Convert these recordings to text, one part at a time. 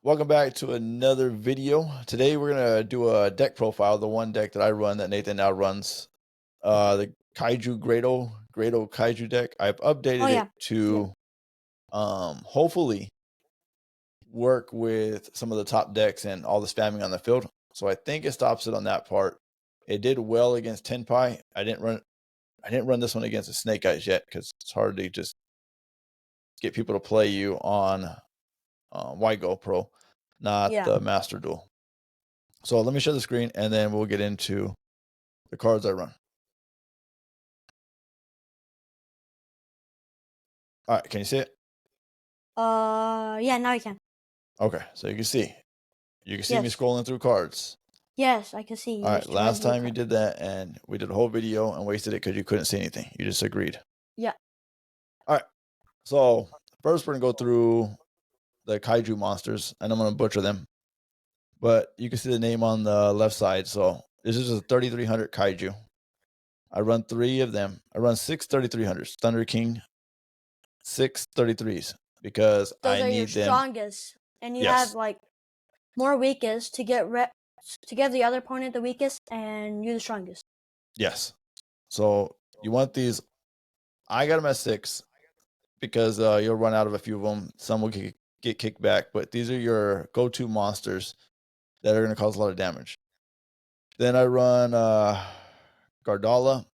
Welcome back to another video. Today we're gonna do a deck profile, the one deck that I run that Nathan now runs. The Kaiju Graydle Kaiju deck. I've Oh updated it yeah, to hopefully work with some of the top decks and all the spamming on the field. So I think it stops it on that part. It did well against Tenpai. I didn't run this one against the Snake Eyes yet because it's hard to just get people to play you on Yugioh Pro, not yeah. the Master Duel. So let me share the screen and then we'll get into the cards I run. All right, can you see it? Yeah. Now I can. Okay, so you can see. You can see me Yes. scrolling through cards. Yes, I can see. All You right, just read last your time you card. did that and we did a whole video and wasted it because you couldn't see anything. You just agreed. Yeah. All right, so first we're going to go through the Kaiju monsters and I'm going to butcher them. But you can see the name on the left side. So this is a 3300 Kaiju. I run 3 of them. I run 6 3300s. Thunder King, 6 33s because Those I are your need them. strongest, and you have Yes. like more weakest to get to give the other opponent the weakest, and you the strongest. Yes. So you want these. I got them at 6 because you'll run out of a few of them. Some will get kicked back, but these are your go-to monsters that are going to cause a lot of damage. Then I run Gardala.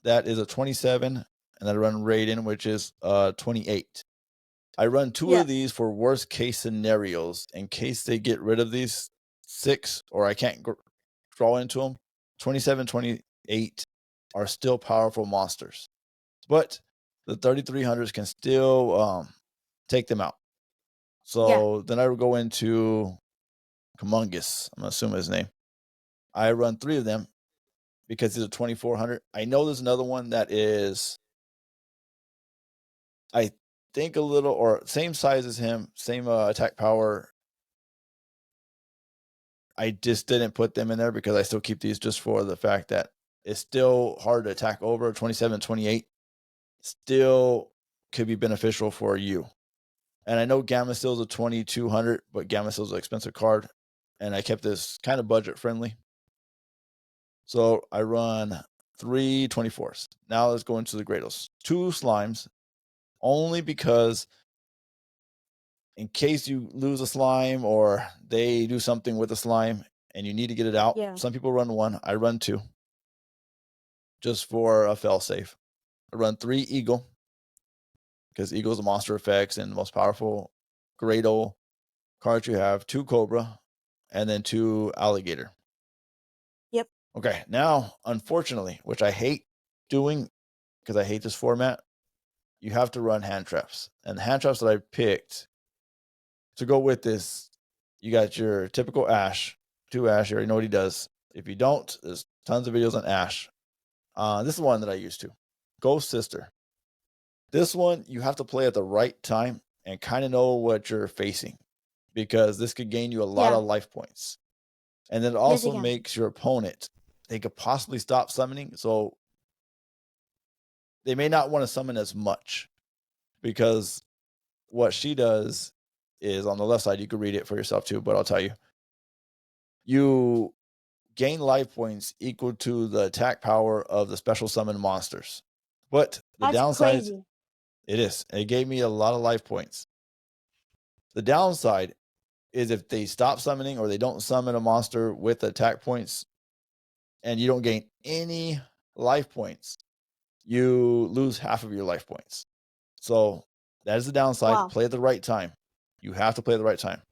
That is a 27, and then I run Raiden, which is 28. I run 2 of these for worst case scenarios in case they get rid of these 6 or I can't draw into them. 27, 28 are still powerful monsters, but the 3300s can still take them out. So then I would go into Humongous. I'm assuming his name. I run 3 of them because he's a 2400. I know there's another one that is, I think, a little or same size as him, same attack power. I just didn't put them in there because I still keep these just for the fact that it's still hard to attack over. 27, 28 still could be beneficial for you. And I know Gamma Steel's a 2200, but Gamma Steel's an expensive card. And I kept this kind of budget friendly. So I run 3 24s. Now let's go into the Graydles. 2 slimes, only because in case you lose a slime or they do something with a slime and you need to get it out. Yeah. Some people run 1. I run 2. Just for a fail safe. I run 3 Eagle because Eagle is a monster effects and the most powerful Graydle card you have. 2 Cobra and then 2 Alligator. Yep. Okay, now unfortunately, which I hate doing because I hate this format, you have to run hand traps. And the hand traps that I picked to go with this, you got your typical Ash, 2 Ash. You already know what he does. If you don't, there's tons of videos on Ash. This is one that I used to. Ghost Sister. This one, you have to play at the right time and kind of know what you're facing because this could gain you a lot of life points. And then it also makes your opponent, they could possibly stop summoning. So they may not want to summon as much because what she does is on the left side. You could read it for yourself too, but I'll tell you. You gain life points equal to the attack power of the special summon monsters. But the downside is, it is. It gave me a lot of life points. The downside is if they stop summoning or they don't summon a monster with attack points and you don't gain any life points, you lose half of your life points. So that is the downside. Wow. Play at the right time. You have to play at the right time.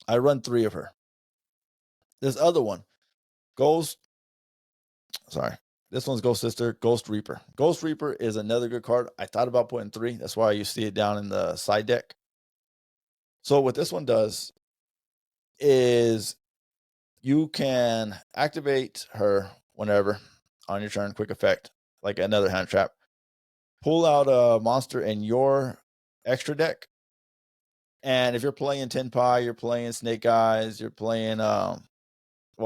I run 3 of her. This other one, this one's Ghost Sister, Ghost Reaper. Ghost Reaper is another good card. I thought about putting 3. That's why you see it down in the side deck. So what this one does is you can activate her whenever on your turn, quick effect, like another hand trap. Pull out a monster in your extra deck. And if you're playing Tenpai, you're playing Snake Eyes, you're playing,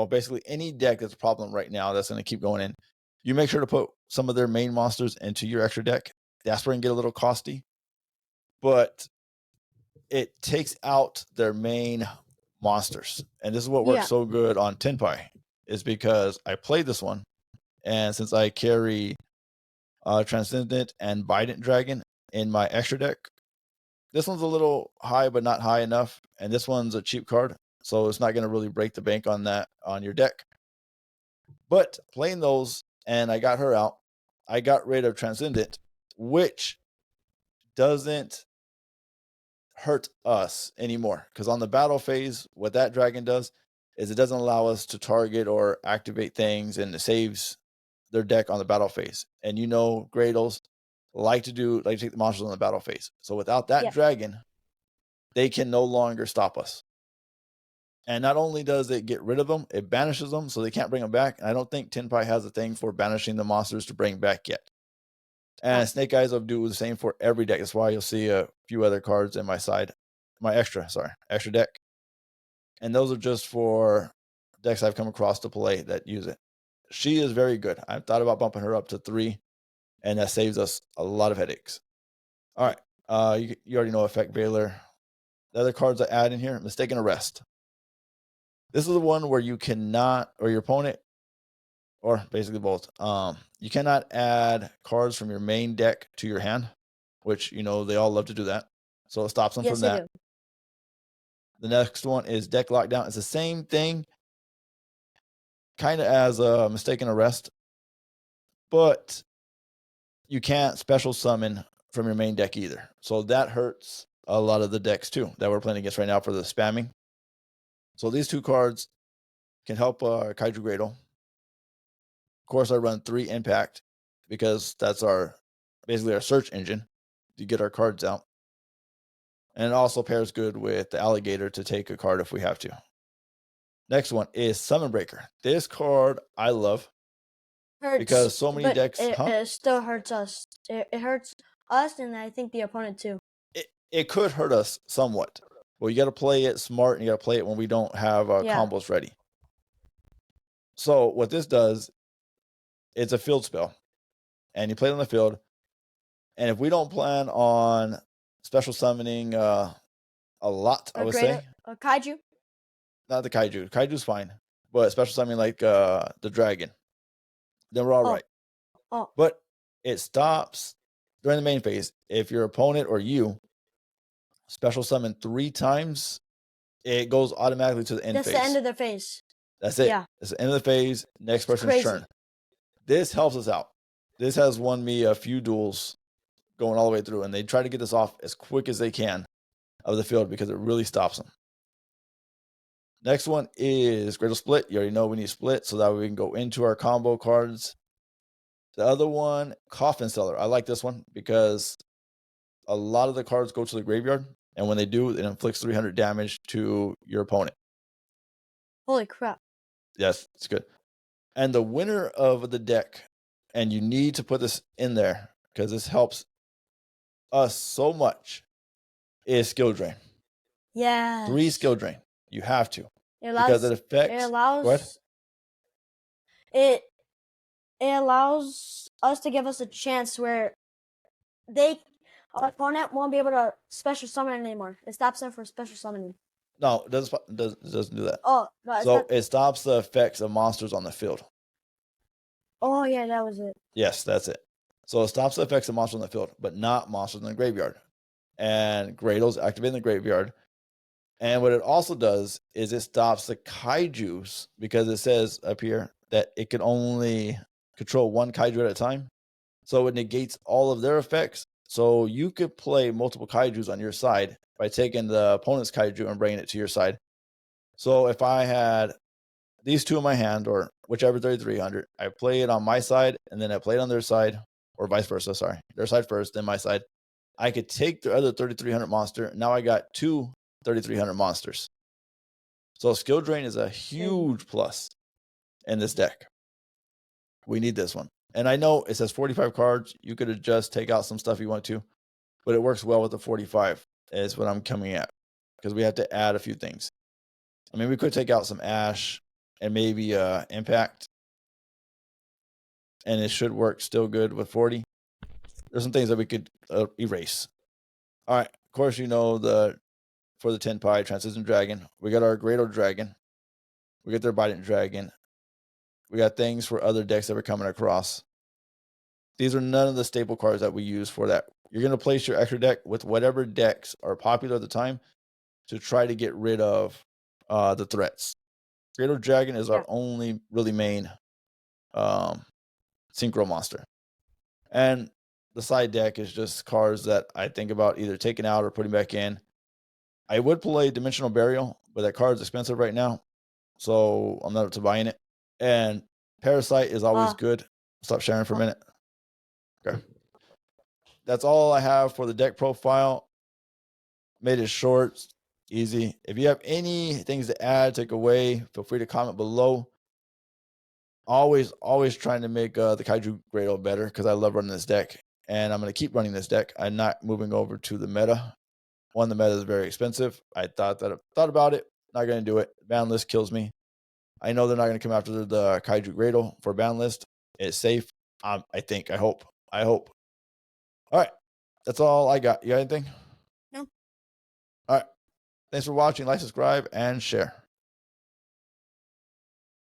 basically any deck that's a problem right now that's going to keep going in, you make sure to put some of their main monsters into your extra deck. That's where it can get a little costly. But it takes out their main monsters. And this is what works Yeah. so good on Tenpai, is because I played this one, and since I carry Transcendent and Bident Dragon in my extra deck, this one's a little high, but not high enough. And this one's a cheap card, so it's not going to really break the bank on that on your deck. But playing those, and I got her out, I got rid of Transcendent, which doesn't hurt us anymore. Because on the battle phase, what that dragon does is it doesn't allow us to target or activate things, and it saves their deck on the battle phase. And Graydles like to take the monsters on the battle phase. So without that dragon, they can no longer stop us. And not only does it get rid of them, it banishes them, so they can't bring them back. And I don't think Tenpai has a thing for banishing the monsters to bring back yet. And Snake Eyes will do the same for every deck. That's why you'll see a few other cards in my extra deck. And those are just for decks I've come across to play that use it. She is very good. I've thought about bumping her up to 3, and that saves us a lot of headaches. All right. You already know Effect Veiler. The other cards I add in here, Mistaken Arrest. This is the one where you cannot, or your opponent, or basically both, you cannot add cards from your main deck to your hand, which, they all love to do that. So it stops them from that. Do. The next one is Deck Lockdown. It's the same thing, kind of as a Mistaken Arrest, but you can't special summon from your main deck either. So that hurts a lot of the decks too that we're playing against right now for the spamming. So these 2 cards can help Kaiju Graydle. Of course, I run 3 Impact because that's basically our search engine to get our cards out. And it also pairs good with the Alligator to take a card if we have to. Next one is Summon Breaker. This card I love. Hurts, because so many decks. It still hurts us. It hurts us, and I think the opponent too. It could hurt us somewhat. Well, you got to play it smart, and you got to play it when we don't have combos ready. So what this does, it's a field spell, and you play it on the field. And if we don't plan on special summoning a lot, I would say. Kaiju? Not the Kaiju. Kaiju's fine. But special summoning like the dragon. Then we're all right. Oh. But it stops during the main phase. If your opponent or you special summon 3 times, it goes automatically to the end phase. That's the end of the phase. That's it. Yeah. It's the end of the phase. Next person's turn. This helps us out. This has won me a few duels going all the way through, and they try to get this off as quick as they can of the field because it really stops them. Next one is Graydle Split. You already know we need Split, so that way we can go into our combo cards. The other one, Coffin Seller. I like this one because a lot of the cards go to the graveyard, and when they do, it inflicts 300 damage to your opponent. Holy crap. Yes, it's good. And the winner of the deck, and you need to put this in there because this helps us so much, is Skill Drain. Yeah. 3 Skill Drain. You have to. Because it affects. It allows. It allows us to give us a chance where our opponent won't be able to special summon anymore. It stops them from special summoning. No, it doesn't do that. Oh, no. So it stops the effects of monsters on the field. Oh, yeah, that was it. Yes, that's it. So it stops the effects of monsters on the field, but not monsters in the graveyard. And Graydle's activate in the graveyard. And what it also does is it stops the kaijus because it says up here that it can only control 1 kaiju at a time. So it negates all of their effects. So you could play multiple kaijus on your side by taking the opponent's kaiju and bringing it to your side. So if I had these 2 in my hand, or whichever 3300, I play it on my side and then I play it on their side, or vice versa, sorry. Their side first, then my side. I could take the other 3300 monster. Now I got 2 3300 monsters. So Skill Drain is a huge plus in this deck. We need this one. And I know it says 45 cards. You could just take out some stuff you want to, but it works well with the 45 is what I'm coming at because we have to add a few things. I mean, we could take out some Ash and maybe Impact, and it should work still good with 40. There's some things that we could erase. All right. Of course, the for the Tenpai Transcendent Dragon. We got our Graydle Dragon. We got their Bident Dragon. We got things for other decks that we're coming across. These are none of the staple cards that we use for that. You're going to place your extra deck with whatever decks are popular at the time to try to get rid of the threats. Graydle Dragon is our only really main synchro monster. And the side deck is just cards that I think about either taking out or putting back in. I would play Dimensional Burial, but that card's expensive right now, so I'm not up to buying it. And Parasite is always good. Stop sharing for a minute. Okay. That's all I have for the deck profile. Made it short, easy. If you have any things to add, take away, feel free to comment below. Always trying to make the Kaiju Graydle better because I love running this deck. And I'm going to keep running this deck. I'm not moving over to the meta. One, the meta is very expensive. I thought about it. Not going to do it. Ban list kills me. I know they're not going to come after the Kaiju Graydle for ban list. It's safe. I think. I hope. All right. That's all I got. You got anything? No. All right. Thanks for watching. Like, subscribe, and share.